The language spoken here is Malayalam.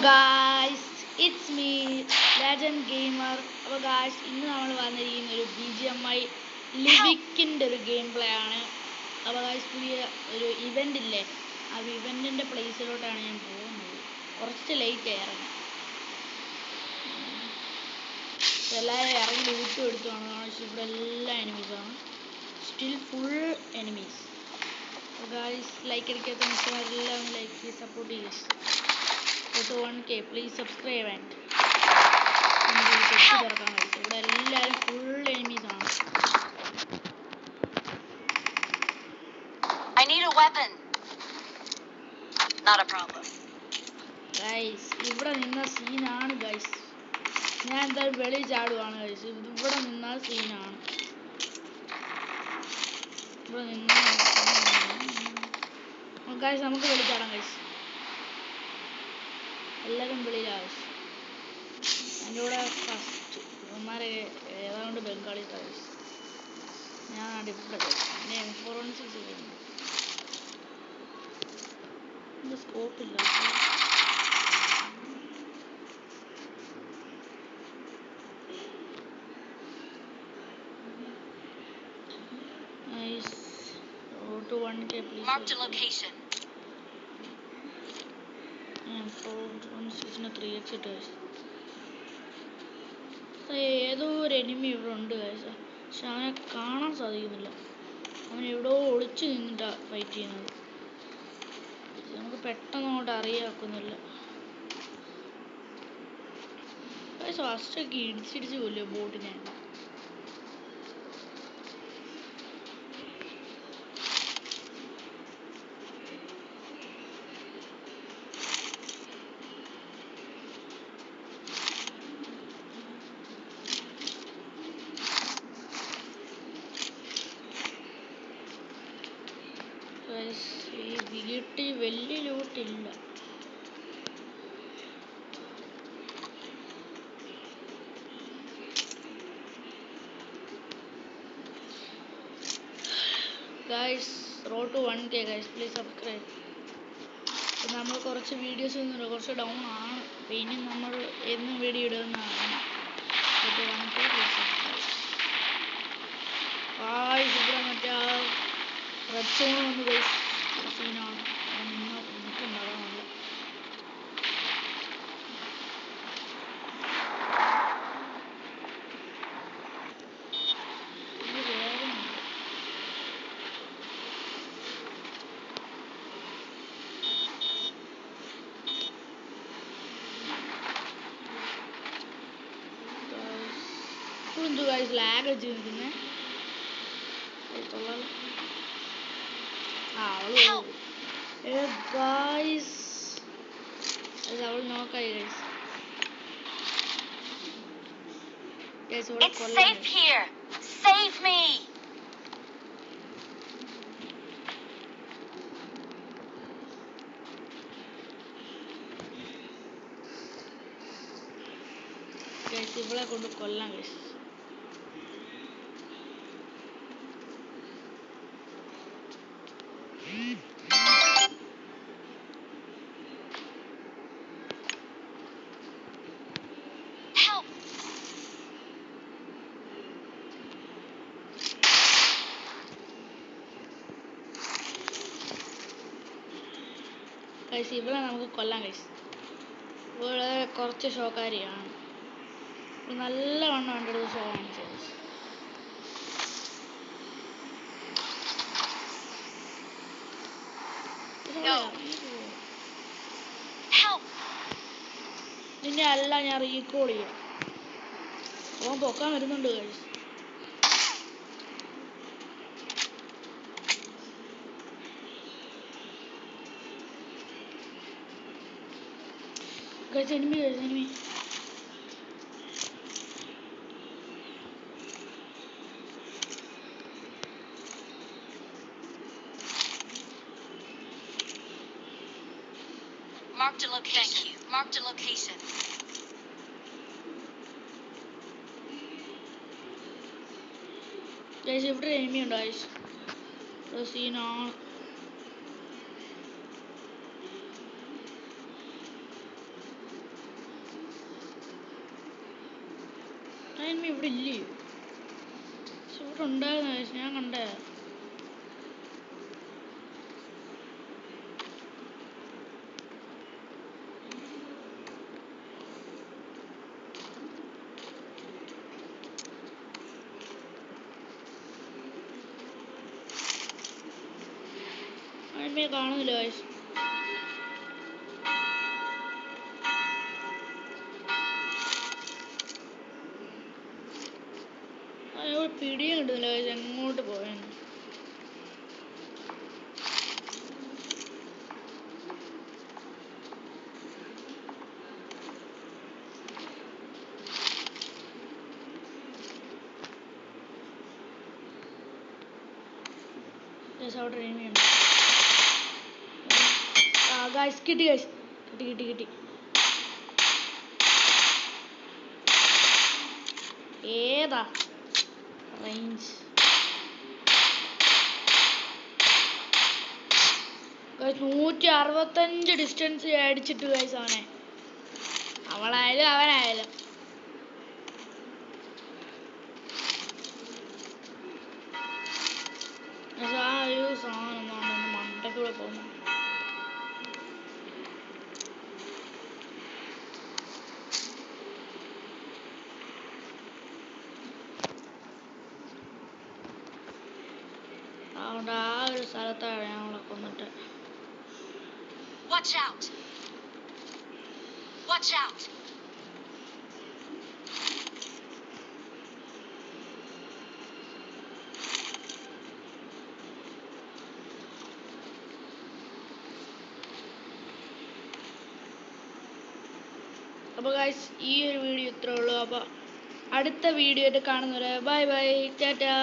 Guys, it's me, Legend Gamer. അപ്പോൾ ഗായ്സ് ഇന്ന് നമ്മൾ വന്നിരിക്കുന്ന ഒരു BGMI ലിവിക്കിൻ്റെ ഒരു ഗെയിം പ്ലേ ആണ്. അപ്പോൾ ഗായ്സ് പുതിയ ഒരു ഇവൻ്റ് ഇല്ലേ, ആ ഇവൻറ്റിൻ്റെ പ്ലേസിലോട്ടാണ് ഞാൻ പോകുന്നത്. കുറച്ച് ലേറ്റ് ആയിരുന്നു. എല്ലാവരും ഇറങ്ങി ലൂട്ടും എടുത്തുമാണ്. പക്ഷേ ഇവിടെ എല്ലാ എനിമീസാണ്, സ്റ്റിൽ ഫുൾ എനിമീസ്. അപ്പോൾ ഗായ്സ് ലൈക്ക് അടിക്കാത്ത മിക്കവാരെല്ലാം ലൈക്ക് ചെയ്ത് സപ്പോർട്ട് ചെയ്യുക. to 1K, please subscribe and ഇവിടെ എല്ലാവരും ഫുൾ എനിമീസ് ആണ്. I need a weapon. Not a problem. Guys, ഇവിടെ നിന്ന സീനാണ് ഗൈസ്. ഞാൻ എന്തായാലും വെളി ചാടുവാണ് ഗൈസ്. ഇവിടെ നിന്നാൽ സീനാണ്. ഇവിടെ നിന്നാൽ ഗൈസ് നമുക്ക് വെളി ചാടാം ഗൈസ്. എല്ലാവരും വെളിയിലാവും. എൻ്റെ കൂടെ ഫസ്റ്റ് ഇവന്മാരെ ഏതാണ്ട് ബംഗാളി ഗൈസ്. ഞാൻ ഇവിടെ പിന്നെ forensics സ്കോപ്പില്ല. Nice. Go to 1K, please. Marked a location. And 3x ഇട്ട് ഏതോ ഒരു എനിമി ഇവിടെ ഉണ്ട് ഗൈസ്. പക്ഷെ അവനെ കാണാൻ സാധിക്കുന്നില്ല. അവൻ എവിടെയോ ഒളിച്ചു നിന്നിട്ടാണ് ഫൈറ്റ് ചെയ്യുന്നത്. നമുക്ക് പെട്ടെന്ന് അങ്ങോട്ട് അറിയാക്കുന്നില്ല. ഗൈസ് ഫസ്റ്റൊക്കെ ഇടിച്ചിടിച്ച് കൊല്ലോ ബോട്ടിനെ. ഈ വീട്ടിൽ വലിയ ലൂട്ടില്ല. Guys road to 1K guys, please subscribe. നമ്മൾ കുറച്ച് വീഡിയോസ് ഒന്നുമില്ല, കുറച്ച് ഡൗൺ ആണ്. അപ്പം ഇനി നമ്മൾ എന്നും വീഡിയോ ഇടുന്നതാണ്. Road 1K please subscribe. ഇവിടെ മറ്റേ ആ റെഡ് സോൺ വന്ന് ഗൈസ് സീനാണ്. ഉണ്ടാകാനുള്ള ഇപ്പോഴെന്തോ ഗൈസ് ലാഗ് വെച്ച് നിൽക്കുന്നേ. Guys, അവൾ നോക്കായി guys. It's safe here. Save me. Guys ഇവളെ കൊണ്ട് കൊല്ലാം ഗൈസ്. ഗൈസ് ഇവിടെ നമുക്ക് കൊല്ലാം ഗൈസ്. ഇവിടെ കുറച്ച് ഷോക്കാരിയാണ്. നല്ല വണ്ണം എൻ്റെ അടുത്ത് ഷോ കാണിച്ചത്. നിന്നെ അല്ല ഞാൻ റീകോൾ ചെയ്യാം. ഓൻ പൊക്കാൻ വരുന്നുണ്ട് guys. Guys, enemy. Marked a location. Marked a location. Guys, ഇവിടെ enemy ഉണ്ട് guys. സീനാണ്. എനിമി ഇവിടെ ഇല്ലേ? പക്ഷെ ഇവിടെ ഉണ്ടായിരുന്നു guys, ഞാൻ കണ്ടേ. എനിമിയെ കാണുന്നില്ല guys. പിടിയും കിട്ടുന്നില്ല guys, എങ്ങോട്ട് പോയെന്ന്. അവിടെ enemy ഉണ്ട്. ഗൈസ് കിട്ടി ഗൈസ്, കിട്ടി. ഏതാ റേഞ്ച്? ഗൈസ് 165 ഡിസ്റ്റൻസ് അടിച്ചിട്ട് ഗൈസ് അവനെ. അവളായാലും അവനായാലും. ആ ഒരു സാധനം മണ്ടക്കൂടെ പോകുന്നു. അതുകൊണ്ട് ആ ഒരു സ്ഥലത്താണ് ഞങ്ങളെ കൊന്നിട്ട്. Watch out! Watch out! അപ്പോൾ ഗൈസ് ഈ ഒരു വീഡിയോ ഇത്രേ ഉള്ളൂ. അപ്പോൾ അടുത്ത വീഡിയോ ആയിട്ട് കാണുന്നവരെ ബൈ ബൈ, ടാറ്റാ.